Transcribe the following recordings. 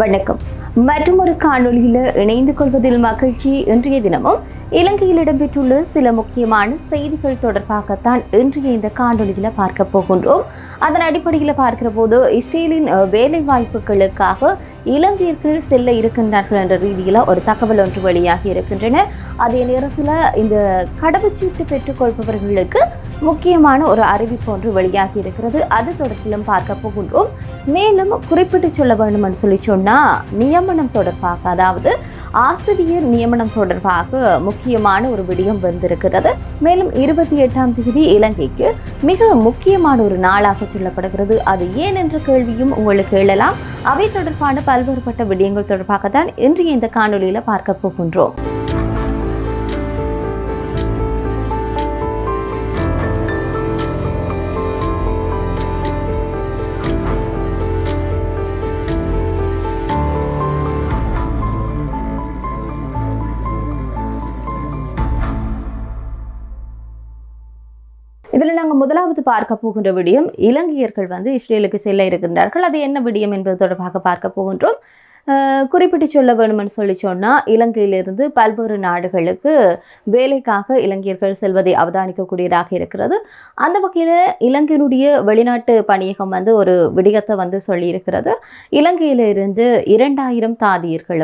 வணக்கம். மற்றொரு காணொலியில் இணைந்து கொள்வதில் மகிழ்ச்சி. இன்றைய தினமும் இலங்கையில் இடம்பெற்றுள்ள சில முக்கியமான செய்திகள் தொடர்பாகத்தான் இன்றைய இந்த காணொலியில் பார்க்க போகின்றோம். அதன் அடிப்படையில் பார்க்கிற போது இஸ்ரேலின் வேலை வாய்ப்புகளுக்காக இலங்கையர்கள் செல்ல இருக்கின்றார்கள் என்ற ரீதியில் ஒரு தகவல் ஒன்று வெளியாகி இருக்கின்றன. அதே நேரத்தில் இந்த கடவுச்சீட்டு பெற்றுக்கொள்பவர்களுக்கு முக்கியமான ஒரு அறிவிப்பு ஒன்று வெளியாகி இருக்கிறது. அது தொடர்பிலும் பார்க்க போகின்றோம். மேலும் குறிப்பிட்டு சொல்ல வேண்டும் என்று சொன்னால் நியமனம் தொடர்பாக, அதாவது ஆசிரியர் நியமனம் தொடர்பாக முக்கியமான ஒரு விடயம் வந்திருக்கிறது. மேலும் 28ஆம் தேதி இலங்கைக்கு மிக முக்கியமான ஒரு நாளாக சொல்லப்படுகிறது. அது ஏன் என்ற கேள்வியும் உங்களுக்கு எழலாம். அவை தொடர்பான பல்வேறுபட்ட விடயங்கள் தொடர்பாகத்தான் இன்றைய இந்த காணொலியில் பார்க்க போகின்றோம். இதில் நாங்கள் முதலாவது பார்க்க போகின்ற விடயம், இலங்கையர்கள் இஸ்ரேலுக்கு செல்ல இருக்கின்றார்கள். அது என்ன விடயம் என்பது தொடர்பாக பார்க்க போகின்றோம். குறிப்பிட்டு சொல்ல வேணும்னு சொன்னால் இலங்கையிலிருந்து பல்வேறு நாடுகளுக்கு வேலைக்காக இலங்கையர்கள் செல்வதை அவதானிக்கக்கூடியதாக இருக்கிறது. அந்த வகையில் இலங்கையினுடைய வெளிநாட்டு பணியகம் ஒரு விடயத்தை சொல்லியிருக்கிறது. இலங்கையிலிருந்து 2000 தாதியர்கள்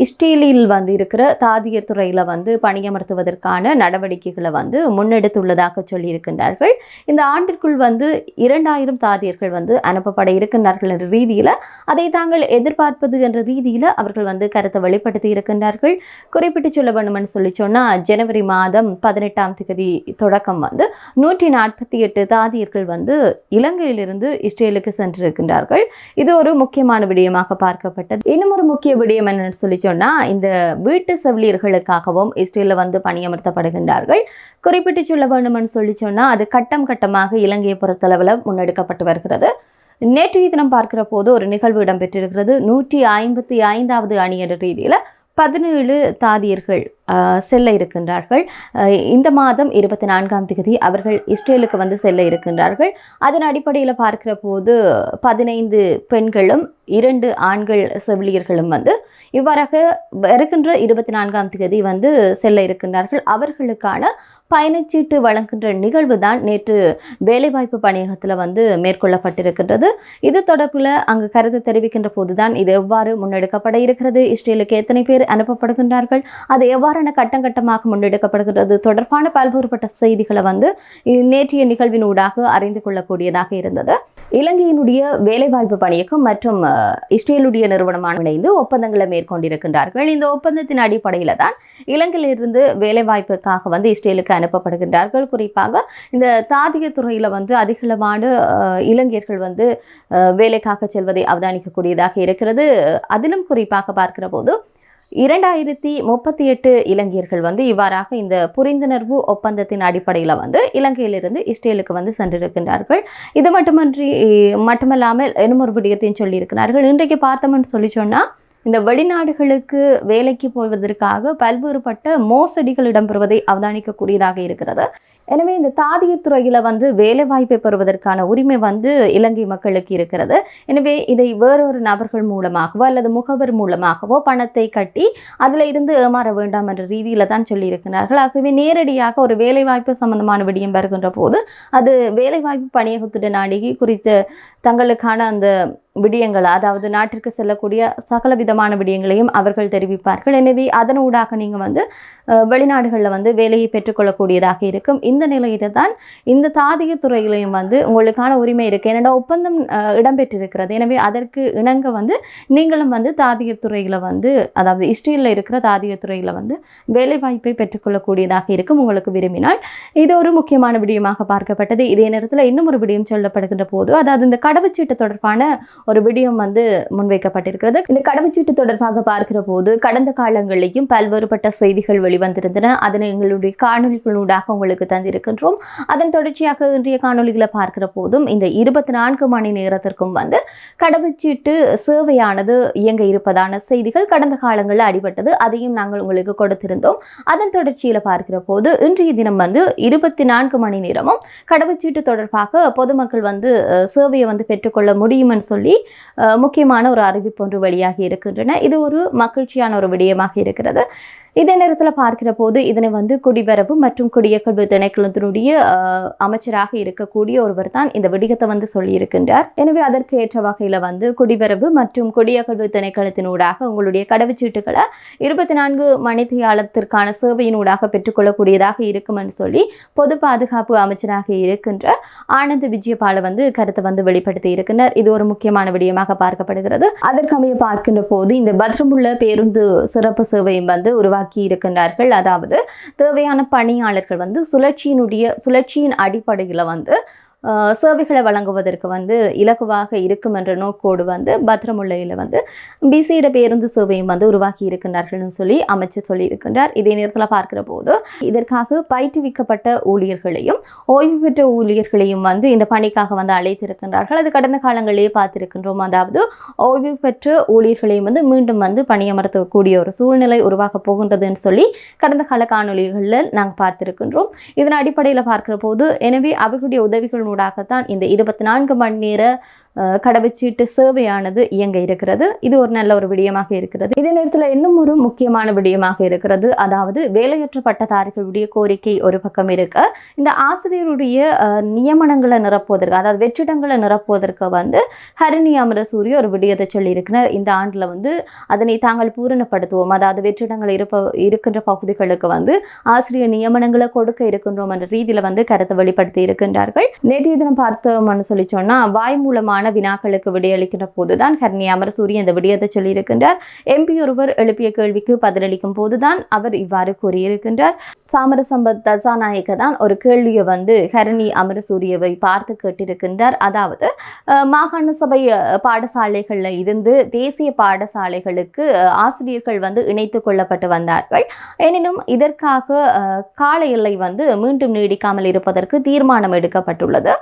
இஸ்ரேலில் இருக்கிற தாதியர் துறையில் பணியமர்த்துவதற்கான நடவடிக்கைகளை முன்னெடுத்துள்ளதாக சொல்லியிருக்கின்றார்கள். இந்த ஆண்டிற்குள் 2000 தாதியர்கள் அனுப்பப்பட இருக்கின்றார்கள் என்ற ரீதியில் அதை தாங்கள் பார்ப்பது என்ற ரீதியில் அவர்கள் கருத்தை வெளிப்படுத்தி இருக்கின்றார்கள். குறிப்பிட்டு சொல்ல வேண்டும்னு சொன்னால் ஜனவரி மாதம் 18ஆம் தேதி தொடக்கம் 148 தாதியர்கள் இலங்கையிலிருந்து இஸ்ரேலுக்கு சென்றிருக்கின்றார்கள். இது ஒரு முக்கியமான விடயமாக பார்க்கப்பட்டது. இன்னும் ஒரு முக்கிய விடயம் என்னன்னு சொன்னால் இந்த வீட்டு செவிலியர்களுக்காகவும் இஸ்ரேலில் பணியமர்த்தப்படுகின்றார்கள். குறிப்பிட்டு சொல்ல வேண்டும்னு சொன்னால் அது கட்டம் கட்டமாக இலங்கையை பொறுத்தளவில் முன்னெடுக்கப்பட்டு வருகிறது. நேற்றைய தினம் பார்க்கிற போது ஒரு நிகழ்வு இடம்பெற்றிருக்கிறது. 155வது அணி என்ற ரீதியில் 17 தாதியர்கள் செல்ல இருக்கின்றார்கள். இந்த மாதம் 24ஆம் தேதி அவர்கள் இஸ்ரேலுக்கு செல்ல இருக்கின்றார்கள். அதன் அடிப்படையில் பார்க்கிற போது 15 பெண்களும் 2 ஆண்கள் செவிலியர்களும் இவ்வாறாக வருகின்ற 24ஆம் தேதி செல்ல இருக்கின்றார்கள். அவர்களுக்கான பயணச்சீட்டு வழங்குகின்ற நிகழ்வு தான் நேற்று வேலைவாய்ப்பு பணியகத்தில் மேற்கொள்ளப்பட்டிருக்கின்றது. இது தொடர்பில் அங்கு கருத்து தெரிவிக்கின்ற போதுதான் இது எவ்வாறு முன்னெடுக்கப்பட இருக்கிறது, இஸ்ரேலுக்கு எத்தனை பேர் அனுப்பப்படுகின்றார்கள், அது எவ்வாறான கட்டம் கட்டமாக முன்னெடுக்கப்படுகின்றது தொடர்பான பல்வேறுபட்ட செய்திகளை நேற்றைய நிகழ்வினூடாக அறிந்து கொள்ளக்கூடியதாக இருந்தது. இலங்கையினுடைய வேலைவாய்ப்பு பணியகம் மற்றும் இஸ்ரேலுடைய நிறுவனமான இணைந்து ஒப்பந்தங்களை மேற்கொண்டிருக்கின்றார்கள். இந்த ஒப்பந்தத்தின் அடிப்படையில் தான் இலங்கையிலிருந்து வேலைவாய்ப்பிற்காக இஸ்ரேலுக்கு அனுப்பப்படுகின்றார்கள். குறிப்பாக இந்த தாதிய துறையில் அதிகளமான இலங்கையர்கள் வேலைக்காக செல்வதை அவதானிக்கக்கூடியதாக இருக்கிறது. அதிலும் குறிப்பாக பார்க்கிற போது 2038 இலங்கையர்கள் இவ்வாறாக இந்த புரிந்துணர்வு ஒப்பந்தத்தின் அடிப்படையில் இலங்கையிலிருந்து இஸ்ரேலுக்கு சென்றிருக்கின்றார்கள். இது மட்டுமல்லாமல் இன்னும் ஒரு விடயத்தையும் சொல்லியிருக்கிறார்கள். இன்றைக்கு பார்த்தோம்னு சொன்னால் இந்த வெளிநாடுகளுக்கு வேலைக்கு போவதற்காக பல்வேறுபட்ட மோசடிகள் இடம்பெறுவதை அவதானிக்கக்கூடியதாக இருக்கிறது. எனவே இந்த தாதியர் துறையில் வேலை வாய்ப்பை பெறுவதற்கான உரிமை இலங்கை மக்களுக்கு இருக்கிறது. எனவே இதை வேறொரு நபர்கள் மூலமாகவோ அல்லது முகவர் மூலமாகவோ பணத்தை கட்டி அதில் இருந்து ஏமாற வேண்டாம் என்ற ரீதியில் தான் சொல்லியிருக்கிறார்கள். ஆகவே நேரடியாக ஒரு வேலைவாய்ப்பு சம்பந்தமான விடயம் வருகின்ற போது அது வேலைவாய்ப்பு பணியகத்துடன் அணுகி குறித்து தங்களுக்கான அந்த விடயங்கள், அதாவது நாட்டிற்கு செல்லக்கூடிய சகல விதமான விடயங்களையும் அவர்கள் தெரிவிப்பார்கள். எனவே அதனூடாக நீங்கள் வெளிநாடுகளில் வேலையை பெற்றுக்கொள்ளக்கூடியதாக இருக்கும். இந்த நிலையில தான் இந்த தாதியர் துறையிலையும் உங்களுக்கான உரிமை இருக்குது. என்னோட ஒப்பந்தம் இடம்பெற்றிருக்கிறது. எனவே அதற்கு இணங்க நீங்களும் தாதியர் துறையில் அதாவது இஸ்ரேலில் இருக்கிற தாதியர் துறையில் வேலைவாய்ப்பை பெற்றுக்கொள்ளக்கூடியதாக இருக்கும் உங்களுக்கு விரும்பினால். இது ஒரு முக்கியமான விடயமாக பார்க்கப்பட்டது. இதே நேரத்தில் இன்னும் ஒரு விடயம் சொல்லப்படுகின்ற போது, அதாவது இந்த கடவுச்சீட்டு தொடர்பான ஒரு விடயம் முன்வைக்கப்பட்டிருக்கிறது. இந்த கடவுச்சீட்டு தொடர்பாக பார்க்கிற போது கடந்த காலங்களிலேயும் பல்வேறுபட்ட செய்திகள் வெளிவந்திருந்தன. அதனை எங்களுடைய காணொலிகளூடாக உங்களுக்கு தந்திருக்கின்றோம். அதன் தொடர்ச்சியாக இன்றைய காணொலிகளை பார்க்கிற போதும் இந்த 24 மணி நேரத்திற்கும் கடவுச்சீட்டு சேவையானது இயங்க இருப்பதான செய்திகள் கடந்த காலங்களில் அடிபட்டது. அதையும் நாங்கள் உங்களுக்கு கொடுத்திருந்தோம். அதன் தொடர்ச்சியில் பார்க்கிற போது இன்றைய தினம் 24 மணி நேரமும் கடவுச்சீட்டு தொடர்பாக பொதுமக்கள் சேவையை வந்து பெற்றுக்கொள்ள முடியும்னு சொல்லி முக்கியமான ஒரு அறிவிப்பு ஒன்று வெளியாகி இருக்கின்றன. இது ஒரு மகிழ்ச்சியான ஒரு விடயமாக இருக்கிறது. இதே நேரத்தில் பார்க்கிற போது இதனை வந்து குடிவரவு மற்றும் குடியகல்வு திணைக்களத்தினுடைய அமைச்சராக இருக்கக்கூடிய ஒருவர் தான் இந்த விடயத்தை வந்து சொல்லியிருக்கின்றார். எனவே அதற்கு ஏற்ற வகையில் வந்து குடிவரவு மற்றும் குடியகல்வு திணைக்களத்தினூடாக உங்களுடைய கடவுச்சீட்டுகளை 24 மணித்தியாலத்திற்கான சேவையினூடாக பெற்றுக்கொள்ளக்கூடியதாக இருக்கும் என்று சொல்லி பொது பாதுகாப்பு அமைச்சராக இருக்கின்ற ஆனந்த் விஜயபால வந்து கருத்தை வந்து வெளிப்படுத்தி இருக்கின்றார். இது ஒரு முக்கியமான விடயமாக பார்க்கப்படுகிறது. அதற்கமைய பார்க்கின்ற போது இந்த பத்ரமுள்ள பேருந்து சிறப்பு சேவையும் வந்து உருவாக்கி இருக்கின்றார்கள். அதாவது தேவையான பணியாளர்கள் வந்து சுழற்சியின் அடிப்படையில் வந்து சேவைகளை வழங்குவதற்கு வந்து இலகுவாக இருக்கும் என்ற நோக்கோடு வந்து பத்ரமுல்லையில் வந்து விசேட பேருந்து சேவையும் வந்து உருவாக்கி இருக்கின்றார்கள்னு சொல்லி அமைச்சர் சொல்லியிருக்கின்றார். இதே நேரத்தில் பார்க்கிற போது இதற்காக பயிற்றுவிக்கப்பட்ட ஊழியர்களையும் ஓய்வு பெற்ற ஊழியர்களையும் வந்து இந்த பணிக்காக வந்து அழைத்திருக்கின்றார்கள். அது கடந்த காலங்களிலேயே பார்த்திருக்கின்றோம். அதாவது ஓய்வு பெற்ற ஊழியர்களையும் வந்து மீண்டும் வந்து பணியமர்த்தக்கூடிய ஒரு சூழ்நிலை உருவாக போகின்றதுன்னு சொல்லி கடந்த கால காணொலிகளில் நாங்கள் பார்த்திருக்கின்றோம். இதன் அடிப்படையில் பார்க்கிற போது எனவே அவர்களுடைய உதவிகள் ஊடாகத்தான் இந்த 24 மணி நேர கடவுச்சீட்டு சேவையானது இயங்க இருக்கிறது. இது ஒரு நல்ல ஒரு விடயமாக இருக்கிறது. இதே நேரத்தில் இன்னும் ஒரு முக்கியமான விடயமாக இருக்கிறது. அதாவது வேலையற்ற பட்டதாரிகளுடைய கோரிக்கை ஒரு பக்கம் இருக்க, இந்த ஆசிரியருடைய நியமனங்களை நிரப்புவதற்கு, அதாவது வெற்றிடங்களை நிரப்புவதற்கு வந்து ஹரிணி அமரசூரிய ஒரு விடயத்தை சொல்லியிருக்கிறார். இந்த ஆண்டில் வந்து அதனை தாங்கள் பூரணப்படுத்துவோம், அதாவது வெற்றிடங்கள் இருக்கின்ற பகுதிகளுக்கு வந்து ஆசிரியர் நியமனங்களை கொடுக்க இருக்கின்றோம் என்ற ரீதியில் வந்து கருத்தை வெளிப்படுத்தி இருக்கின்றார்கள். நேற்றைய தினம் பார்த்தோம்னு சொல்லி சொன்னால் வாய் மூலமான வினாக்களுக்கு விடையளிக்கின்ற போதுதான் ஹரிணி அமரசூரிய இந்த விடயத்தை சொல்லியிருக்கின்றார். எம்பி ஒருவர் எழுப்பிய கேள்விக்கு பதிலளிக்கும் போதுதான் அவர் இவ்வாறு கூறியிருக்கின்றார். சாமரசம்பத் தசாநாயக்க தான் ஒரு கேள்வியை வந்து ஹரிணி அமரசூரியவை பார்த்து கேட்டிருக்கின்றார். அதாவது மாகாண சபை பாடசாலைகளில் இருந்து தேசிய பாடசாலைகளுக்கு ஆசிரியர்கள் வந்து இணைத்து கொள்ளப்பட்டு வந்தார்கள். எனினும் இதற்காக கால எல்லை வந்து மீண்டும் நீடிக்காமல் இருப்பதற்கு தீர்மானம் எடுக்கப்பட்டுள்ளது.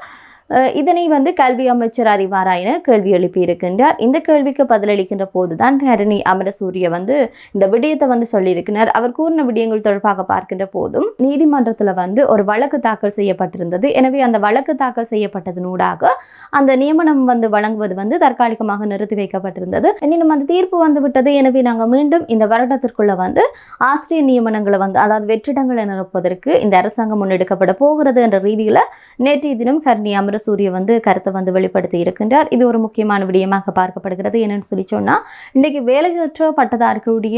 இதனை வந்து கல்வி அமைச்சர் அறிவாரா என கேள்வி எழுப்பியிருக்கின்றார். இந்த கேள்விக்கு பதிலளிக்கின்ற போதுதான் ஹரிணி அமரசூரிய வந்து இந்த விடயத்தை வந்து சொல்லியிருக்கிறார். அவர் கூறின விடயங்கள் தொடர்பாக பார்க்கின்ற போதும் நீதிமன்றத்தில் வந்து ஒரு வழக்கு தாக்கல் செய்யப்பட்டிருந்தது. எனவே அந்த வழக்கு தாக்கல் செய்யப்பட்டதனூடாக அந்த நியமனம் வந்து வழங்குவது வந்து தற்காலிகமாக நிறுத்தி வைக்கப்பட்டிருந்தது. இன்னும் அந்த தீர்ப்பு வந்து விட்டது. எனவே நாங்கள் மீண்டும் இந்த வருடத்திற்குள்ள வந்து ஆசிரியர் நியமனங்களை வந்து, அதாவது வெற்றிடங்களை நிரப்புவதற்கு இந்த அரசாங்கம் முன்னெடுக்கப்பட போகிறது என்ற ரீதியில் நேற்றைய தினம் ஹரிணி சூரிய வந்து கருத்தை வந்து வெளிப்படுத்தி இருக்கின்றார். இது ஒரு முக்கியமான விடயமாக பார்க்கப்படுகிறது. என்னன்னு சொல்லி சொன்னால் இன்றைக்கு வேலையற்ற பட்டதாரிகளுடைய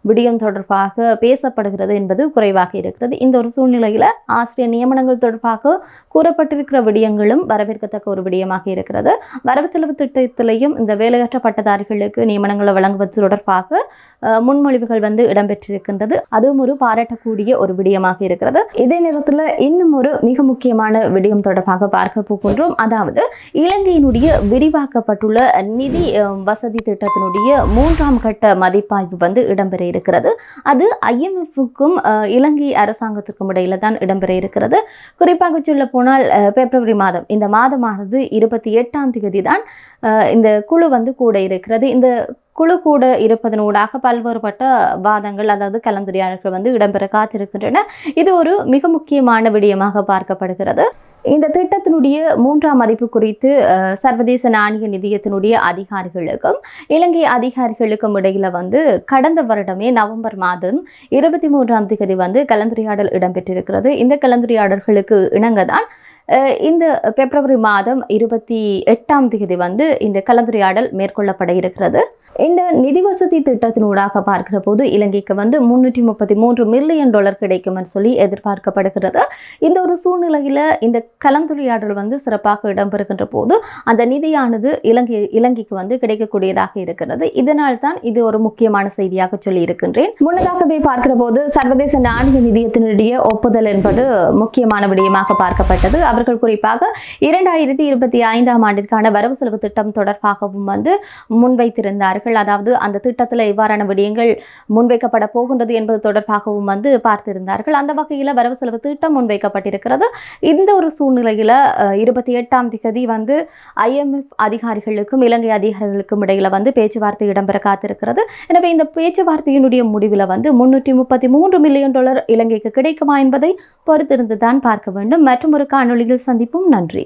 விடயம் தொடர்பாக பேசப்படுகிறது என்பது குறைவாக இருக்கிறது. இந்த ஒரு சூழ்நிலையில் ஆசிரியர் நியமனங்கள் தொடர்பாக கூறப்பட்டிருக்கிற விடயங்களும் வரவேற்கத்தக்க ஒரு விடயமாக இருக்கிறது. வரவு செலவு திட்டத்திலையும் இந்த வேலையற்ற பட்டதாரிகளுக்கு நியமனங்களை வழங்குவது தொடர்பாக முன்மொழிவுகள் வந்து இடம்பெற்றிருக்கின்றது. அதுவும் ஒரு பாராட்டக்கூடிய ஒரு விடயமாக இருக்கிறது. இதே நேரத்தில் இன்னும் ஒரு மிக முக்கியமான விடயம் தொடர்பாக பார்க்க போகின்றோம். அதாவது இலங்கையினுடைய விரிவாக்கப்பட்டுள்ள நிதி வசதி திட்டத்தினுடைய 3ஆம் கட்ட மதிப்பாய்வு வந்து இடம்பெற இருக்கிறது. அது IMFக்கும் இலங்கை அரசாங்கத்திற்கும் இடையில தான் இடம்பெற இருக்கிறது. குறிப்பாக சொல்ல போனால் பிப்ரவரி மாதம், இந்த மாதமானது 28ஆம் தேதி தான் இந்த குழு வந்து கூட இருக்கிறது. இந்த குழு கூட இருப்பதனூடாக பல்வேறுபட்ட வாதங்கள், அதாவது கலந்துரையாடல்கள் வந்து இடம்பெற காத்திருக்கின்றன. இது ஒரு மிக முக்கியமான விடயமாக பார்க்கப்படுகிறது. இந்த திட்டத்தினுடைய 3ஆம் மதிப்பு குறித்து சர்வதேச நாணய நிதியத்தினுடைய அதிகாரிகளுக்கும் இலங்கை அதிகாரிகளுக்கும் இடையில வந்து கடந்த வருடமே நவம்பர் மாதம் 23ஆம் தேதி வந்து கலந்துரையாடல் இடம்பெற்றிருக்கிறது. இந்த கலந்துரையாடல்களுக்கு இணங்கதான் இந்த பிப்ரவரி மாதம் 28ஆம் தேதி வந்து இந்த கலந்துரையாடல் மேற்கொள்ளப்பட இருக்கிறது. இந்த நிதி வசதி திட்டத்தினூடாக பார்க்கிற போது இலங்கைக்கு வந்து $333 மில்லியன் கிடைக்கும் என்று சொல்லி எதிர்பார்க்கப்படுகிறது. இந்த ஒரு சூழ்நிலையில் இந்த கலந்துரையாடல் வந்து சிறப்பாக இடம்பெறுகின்ற போது அந்த நிதியானது இலங்கைக்கு வந்து கிடைக்கக்கூடியதாக இருக்கிறது. இதனால் தான் இது ஒரு முக்கியமான செய்தியாக சொல்லி இருக்கின்றேன். முன்னதாகவே பார்க்கிற போது சர்வதேச நாணய நிதியத்தினுடைய ஒப்புதல் என்பது முக்கியமான விடயமாக பார்க்கப்பட்டது. அவர்கள் குறிப்பாக 2025ஆம் ஆண்டிற்கான வரவு செலவு திட்டம் தொடர்பாகவும் வந்து முன்வைத்திருந்தார்கள். அதாவது அந்த திட்டத்தில் இவ்வாறான விடயங்கள் முன்வைக்கப்பட போகின்றது என்பது தொடர்பாகவும் வந்து பார்த்திருந்தார்கள். அந்த வகையில் வரவு செலவு திட்டம் முன்வைக்கப்பட்டிருக்கிறது. இந்த ஒரு சூழ்நிலையில் 28ஆம் தேதி வந்து IMF அதிகாரிகளுக்கும் இலங்கை அதிகாரிகளுக்கும் இடையில வந்து பேச்சுவார்த்தை இடம்பெற காத்திருக்கிறது. எனவே இந்த பேச்சுவார்த்தையினுடைய முடிவில் வந்து $333 மில்லியன் இலங்கைக்கு கிடைக்குமா என்பதை பொறுத்திருந்து தான் பார்க்க வேண்டும். மற்றும் ஒரு காணொளியில் சந்திப்போம். நன்றி.